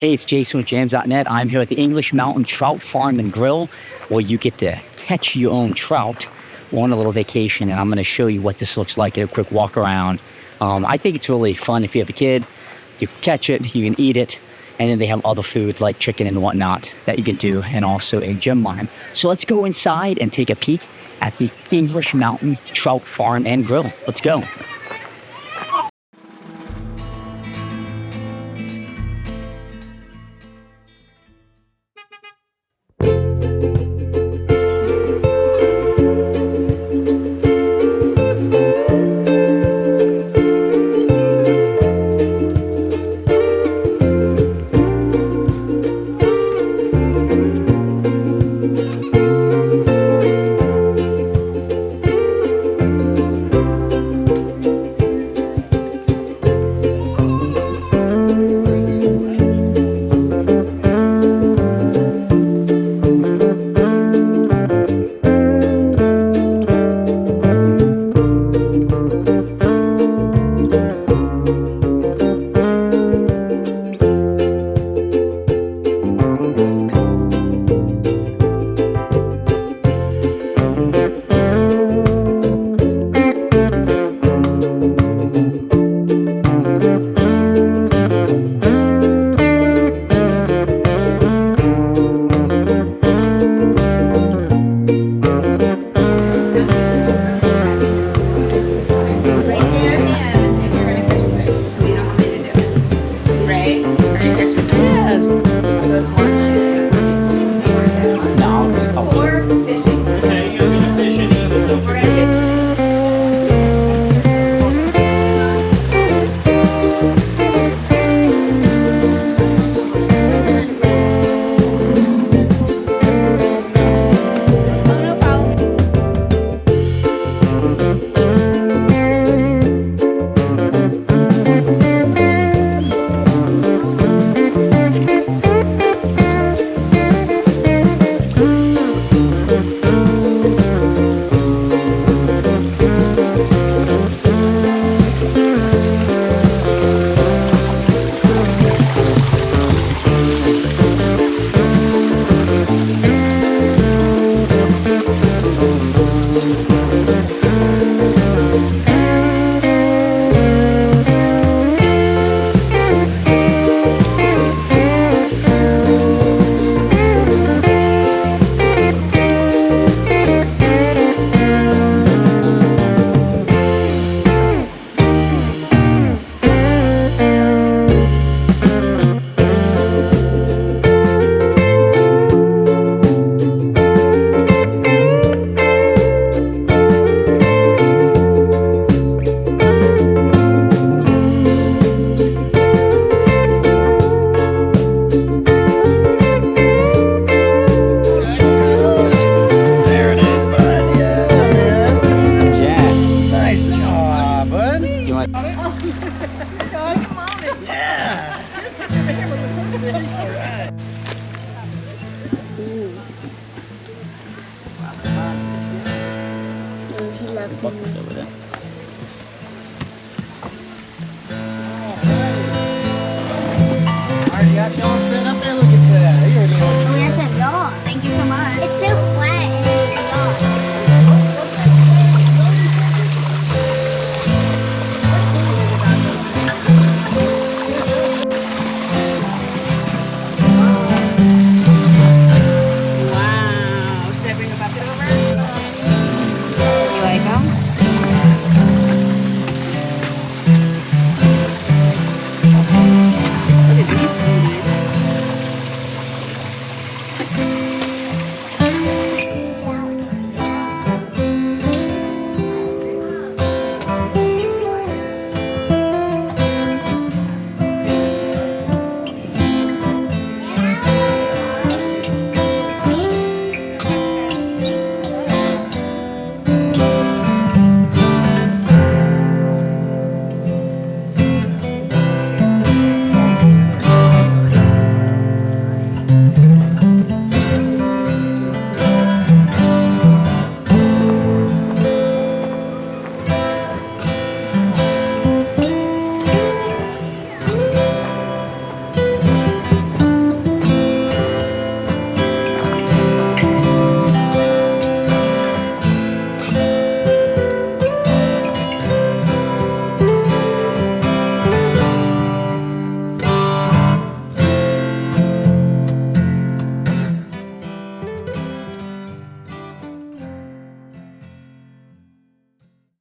Hey, it's Jason with jamzDOTnet. I'm here at the English Mountain Trout Farm and Grill, where you get to catch your own trout. We're on a little vacation, and I'm going to show you what this looks like at a quick walk around. I think it's really fun if you have a kid. You catch it, you can eat it, and then they have other food like chicken and whatnot that you can do, and also a gem mine. So let's go inside and take a peek at the English Mountain Trout Farm and Grill. Let's go. Buckets over there. Alright, you got your own